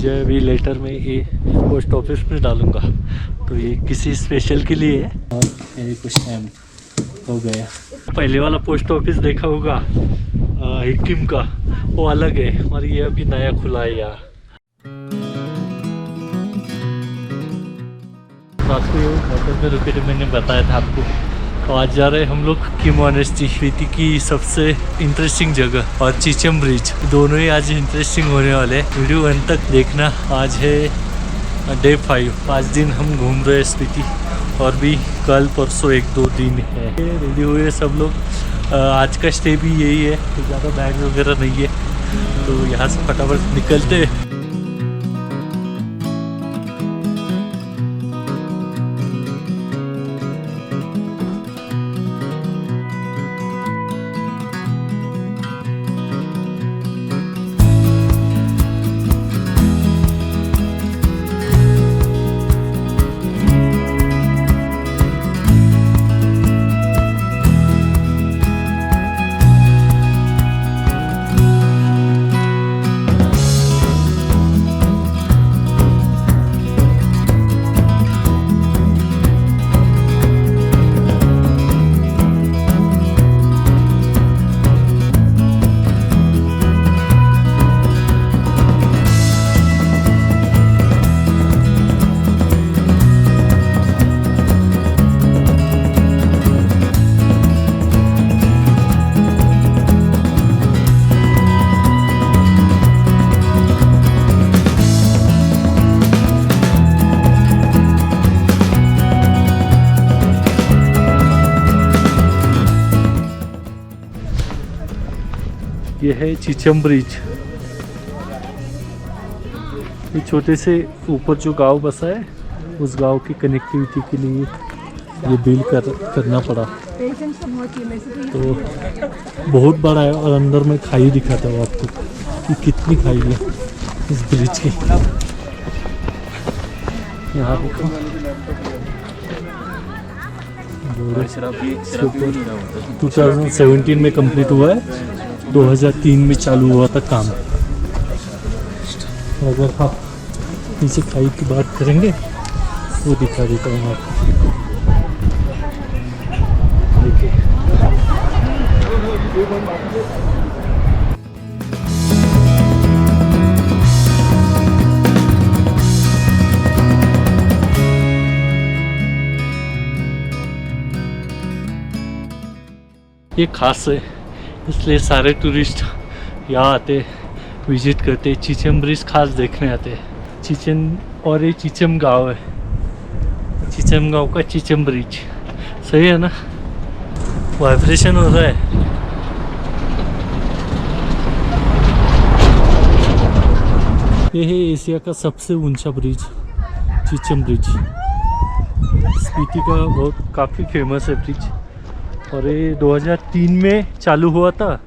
मुझे अभी लेटर में ये पोस्ट ऑफिस में डालूंगा, तो ये किसी स्पेशल के लिए है। और ये कुछ टाइम हो गया। पहले वाला पोस्ट ऑफिस देखा होगा हिकिम का, वो अलग है और ये अभी नया खुला है यार। रात को ये होटल में रुके थे, मैंने बताया था आपको। तो आज जा रहे हैं हम लोग की मोनेस्ट्री, स्पीति की सबसे इंटरेस्टिंग जगह, और चिचम ब्रिज। दोनों ही आज इंटरेस्टिंग होने वाले हैं, वीडियो अंत तक देखना। आज है डे 5, 5 दिन हम घूम रहे हैं स्पीति, और भी कल परसों 1-2 दिन है। रेडी हुए सब लोग। आज का स्टे भी यही है, तो ज़्यादा बैग वगैरह नहीं है, तो यहाँ से फटाफट निकलते हैं। ये है चिचम ब्रिज। ये छोटे से ऊपर जो गांव बसा है, उस गांव की कनेक्टिविटी के लिए ये बिल करना पड़ा। तो बहुत बड़ा है, और अंदर में खाई दिखाता हूँ आपको कि कितनी खाई है इस ब्रिज की। यहाँ देखो 2017 में कंप्लीट हुआ है, 2003 में चालू हुआ था काम। अगर आप नीचे खाई की बात करेंगे, वो दिखा देता हूँ आपको। देखिए ये खास है, इसलिए सारे टूरिस्ट यहाँ आते, विजिट करते। चिचम ब्रिज खास देखने आते। चिचम, और ये चिचम गांव है, चिचम गांव का चिचम ब्रिज। सही है ना? वाइब्रेशन हो रहा है। ये है एशिया का सबसे ऊंचा ब्रिज, चिचम ब्रिज। स्पीति का बहुत काफ़ी फेमस है ब्रिज, और ये 2003 में चालू हुआ था,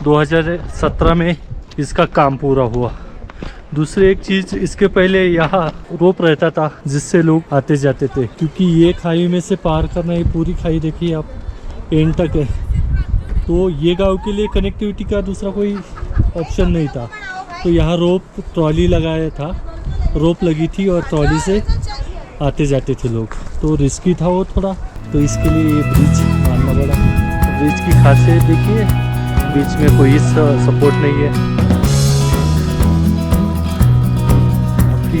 2017 में इसका काम पूरा हुआ। दूसरी एक चीज़, इसके पहले यहाँ रोप रहता था जिससे लोग आते जाते थे, क्योंकि ये खाई में से पार करना, ये पूरी खाई देखिए आप, एंड तक है। तो ये गांव के लिए कनेक्टिविटी का दूसरा कोई ऑप्शन नहीं था, तो यहाँ रोप ट्रॉली लगाया था, रोप लगी थी और ट्रॉली से आते जाते थे लोग। तो रिस्की था वो थोड़ा, तो इसके लिए ये ब्रिज मानना पड़ा। ब्रिज की खासियत देखिए, बीच में कोई सपोर्ट नहीं है, काफ़ी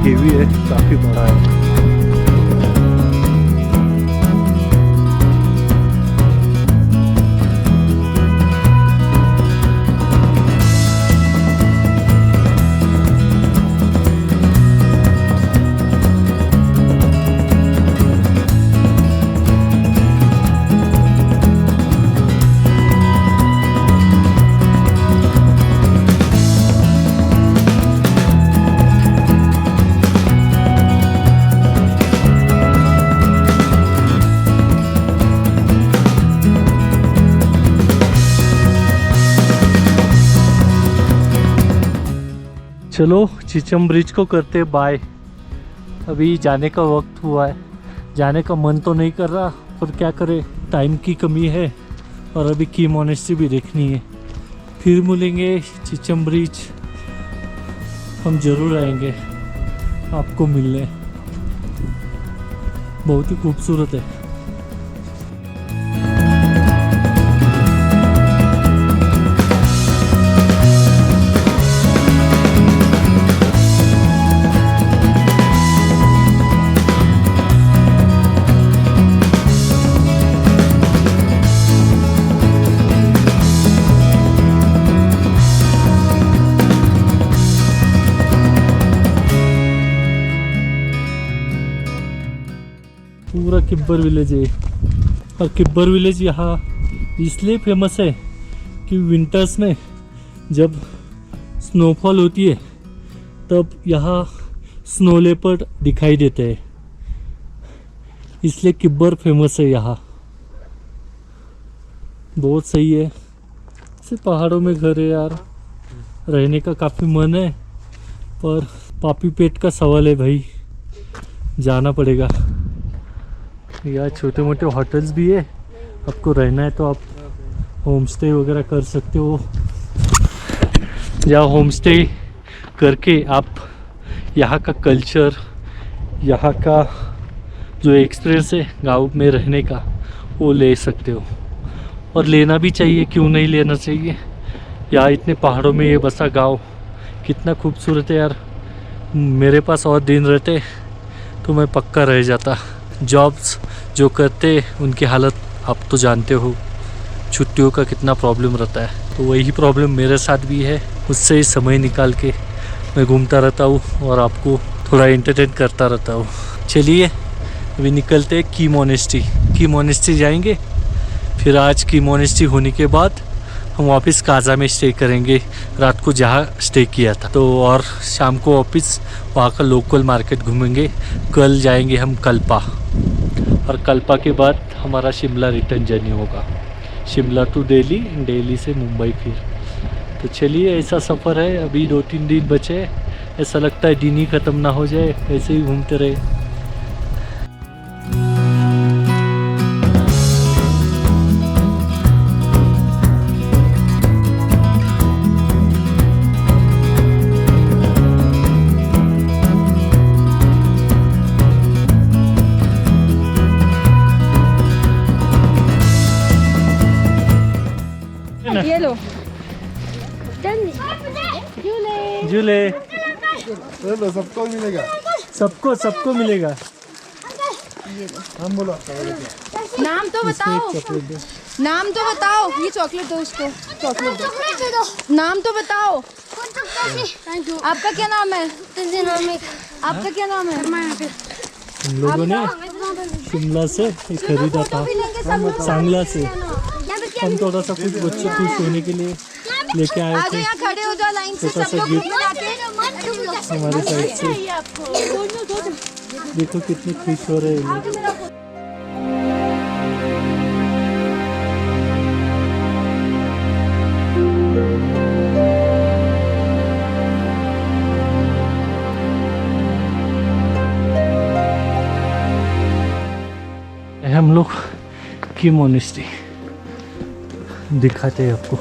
हेवी है, काफ़ी बड़ा है। चलो चिचम ब्रिज को करते बाय। अभी जाने का वक्त हुआ है, जाने का मन तो नहीं कर रहा, पर क्या करे, टाइम की कमी है, और अभी की मोनेस्ट्री भी देखनी है। फिर मिलेंगे चिचम ब्रिज हम ज़रूर आएंगे आपको मिलने। बहुत ही खूबसूरत है। पूरा किब्बर विलेज है। और किब्बर विलेज यहाँ इसलिए फेमस है कि विंटर्स में जब स्नोफॉल होती है तब यहाँ स्नो लेपर्ड दिखाई देते हैं, इसलिए किब्बर फेमस है यहाँ। बहुत सही है। ऐसे पहाड़ों में घर है यार, रहने का काफ़ी मन है, पर पापी पेट का सवाल है भाई, जाना पड़ेगा। यहाँ छोटे मोटे होटल्स भी है, आपको रहना है तो आप होम स्टे वगैरह कर सकते हो। या होम स्टे करके आप यहाँ का कल्चर, यहाँ का जो एक्सपीरियंस है गाँव में रहने का, वो ले सकते हो। और लेना भी चाहिए, क्यों नहीं लेना चाहिए। यहाँ इतने पहाड़ों में ये बसा गाँव कितना खूबसूरत है यार। मेरे पास और दिन रहते तो मैं पक्का रह जाता। जॉब्स जो करते उनकी हालत आप तो जानते हो, छुट्टियों का कितना प्रॉब्लम रहता है, तो वही प्रॉब्लम मेरे साथ भी है। उससे ही समय निकाल के मैं घूमता रहता हूँ और आपको थोड़ा एंटरटेन करता रहता हूँ। चलिए अभी निकलते हैं की मोनेस्ट्री जाएंगे। फिर आज की मोनेस्ट्री होने के बाद हम वापस काजा में स्टे करेंगे, रात को जहाँ स्टे किया था। तो और शाम को वापस वहाँ का लोकल मार्केट घूमेंगे। कल जाएंगे हम कल्पा, और कल्पा के बाद हमारा शिमला रिटर्न जर्नी होगा, शिमला टू दिल्ली, दिल्ली से मुंबई फिर। तो चलिए ऐसा सफ़र है। अभी 2-3 दिन बचे, ऐसा लगता है दिन ही ख़त्म ना हो जाए, ऐसे ही घूमते रहे। ये लो झूले सबको मिलेगा। सबको मिलेगा। हम बोलो नाम तो बताओ, नाम तो बताओ। ये चॉकलेट दो उसको, चॉकलेट दो। नाम तो बताओ। आपका क्या नाम है? आपका क्या नाम है? हम लोगों ने शिमला से खरीदा था, सांगला से। हम थोड़ा सा कुछ बच्चे खुश होने के लिए लेके आए थे। यहाँ खड़े हो जाओ लाइन से, छोटा सा गिफ्ट हमारे साइड से। देखो कितने खुश हो रहे हैं। हम लोग की मोनेस्ट्री दिखाते हैं आपको,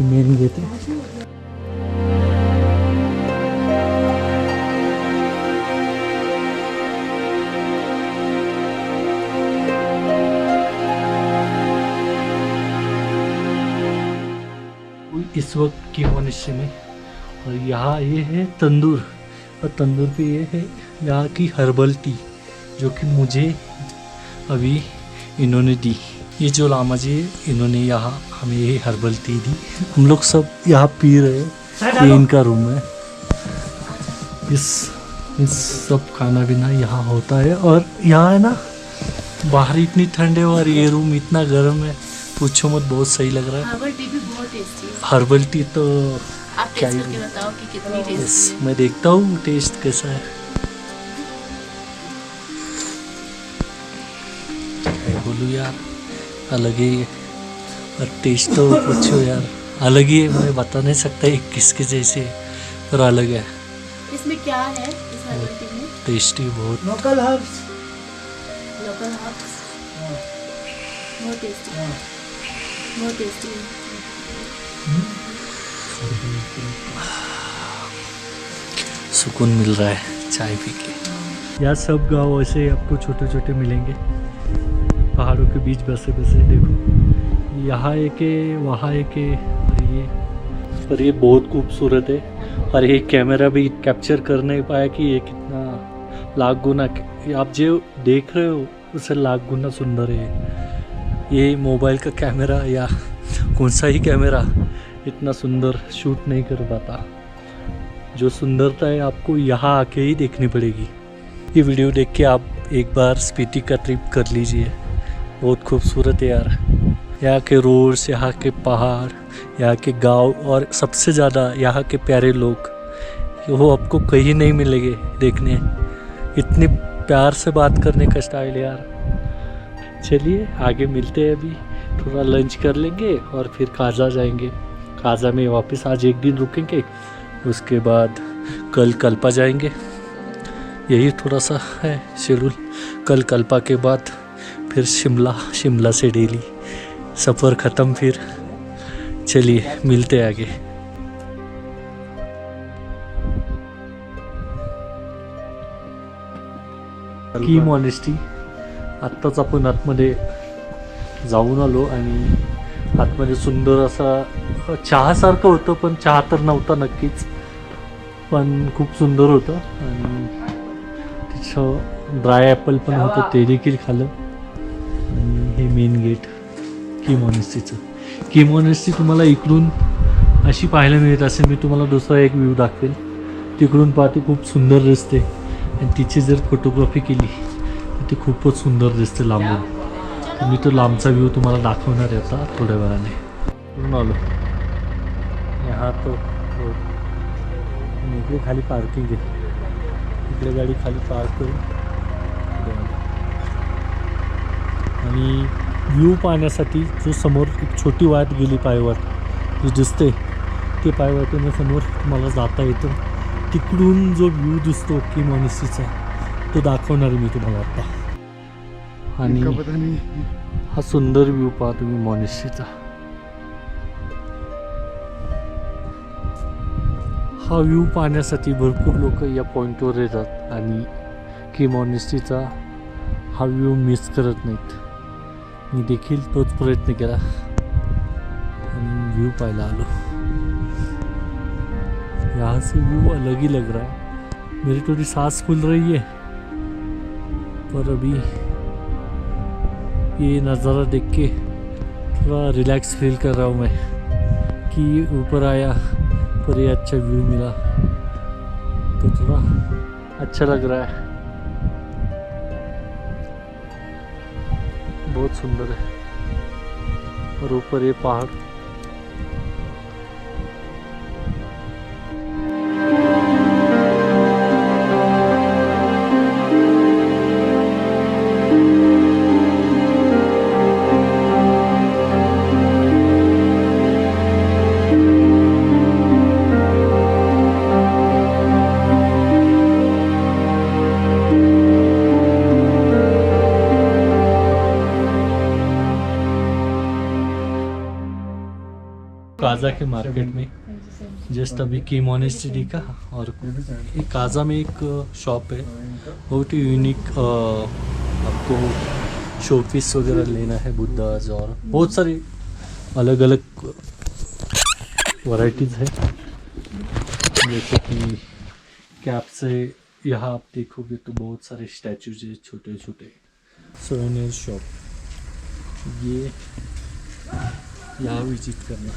मेन गेट है। इस वक्त की मोनेस्ट्री में, और यहाँ ये है तंदूर, और तंदूर पे ये है यहाँ की हर्बल टी, जो कि मुझे अभी इन्होंने दी। ये जो लामा जी है, इन्होंने यहाँ हमें ये हर्बल टी दी। हम लोग सब यहाँ पी रहे हैं। ये इनका रूम है। इस सब खाना पीना यहाँ होता है। और यहाँ है ना, बाहर इतनी ठंड है और ये रूम इतना गर्म है, पूछो मत, बहुत सही लग रहा है। हर्बल टी भी बहुत टेस्टी है। हर्बल टी तो आप क्या टेस्ट ही करके बताओ कि कितनी टेस्टी है। मैं देखता हूँ टेस्ट कैसा है। बोलूँ यार, अलग ही है। और टेस्ट तो पूछो यार, अलग ही है। मैं बता नहीं सकता ये किसके जैसे है, पर अलग है। इसमें क्या है इस हर्बल टी में? टेस्टी बहुत। Local herbs. लोकल हर्ब्स बहुत टेस्टी है, बहुत टेस्टी है। सुकून मिल रहा है चाय पी के। यहाँ सब गांव ऐसे आपको छोटे छोटे मिलेंगे, पहाड़ों के बीच बसे बसे। देखो यहाँ एक है, वहाँ एक है, और ये बहुत खूबसूरत है। और ये कैमरा भी कैप्चर कर नहीं पाया कि ये कितना लाख गुना, आप जो देख रहे हो उससे लाख गुना सुंदर है। ये मोबाइल का कैमरा या कौन सा ही कैमरा इतना सुंदर शूट नहीं कर पाता। जो सुंदरता है आपको यहाँ आके ही देखनी पड़ेगी। ये वीडियो देख के आप एक बार स्पीति का ट्रिप कर लीजिए, बहुत खूबसूरत है यार। यहाँ के रोड्स, यहाँ के पहाड़, यहाँ के गांव और सबसे ज़्यादा यहाँ के प्यारे लोग, वो आपको कहीं नहीं मिलेंगे देखने। इतने प्यार से बात करने का स्टाइल यार। चलिए आगे मिलते हैं, अभी थोड़ा लंच कर लेंगे और फिर काजा जाएंगे। काजा में वापस आज एक दिन रुकेंगे, उसके बाद कल कल्पा जाएंगे। यही थोड़ा सा है शेड्यूल। कल कल्पा के बाद फिर शिमला, शिमला से दिल्ली, सफ़र ख़त्म फिर। चलिए मिलते हैं आगे। की मॉनेस्ट्री आत्ताच आपण आतमध्ये जाऊन आलो आणि आतमध्ये सुंदर असा चहासारखं होतं, पण चहा तर नव्हता नक्कीच, पण खूप सुंदर होतं। आणि तिथं ड्राय ॲपल पण होतं, ते देखील खाल्लं। आणि हे मेन गेट की मॉनेस्ट्रीचं। की मॉनेस्ट्री तुम्हाला इकडून अशी पाहायला मिळत असेल। मी तुम्हाला दुसरा एक व्ह्यू दाखवेल, तिकडून पाहते खूप सुंदर दिसते। आणि तिची जर फोटोग्राफी केली तर ती खूपच सुंदर दिसते लांबून। मी तो लांबचा व्ह्यू तुम्हाला दाखवणार आहे आता थोड्या वेळाने। पूर्ण आलो यहाँ तो इकडे खाली पार्किंग आहे, इकडे गाडी खाली पार्क करून आणि व्ह्यू पाहण्यासाठी जो समोर एक छोटी वाट गेली, पायवाट जी दिसते, ते पायवाटेने समोर तुम्हाला जाता येतं। तिकडून जो व्ह्यू दिसतो की मॉनेस्ट्रीचा, तो दाखवणार मी तुम्हाला आता। आणि हा सुंदर व्ह्यू पहा तुम्ही मॉनेस्ट्रीचा। हा व्ह्यू पाहण्यासाठी भरपूर लोक या पॉईंटवर येतात आणि की मॉनेस्ट्रीचा हा व्ह्यू मिस करत नाहीत। मी देखील तोच प्रयत्न केला आणि व्ह्यू पाहायला आलो। यहाँ से व्यू अलग ही लग रहा है। मेरी थोड़ी सांस फूल रही है, पर अभी ये नज़ारा देख के थोड़ा रिलैक्स फील कर रहा हूँ मैं कि ऊपर आया पर ये अच्छा व्यू मिला, तो थोड़ा अच्छा लग रहा है। बहुत सुंदर है। और ऊपर ये पहाड़, काजा के मार्केट में जस्ट अभी की मॉनेस्ट्री का। और एक काजा में एक शॉप है, बहुत ही यूनिक, आपको शो पीस वगैरह लेना है, बुद्धाज और बहुत सारी अलग अलग वैरायटीज़ है। जैसे कि कैप से यहाँ आप देखोगे तो बहुत सारे स्टैचूज है छोटे छोटे। सोनियर शॉप, ये यहाँ विजिट करना।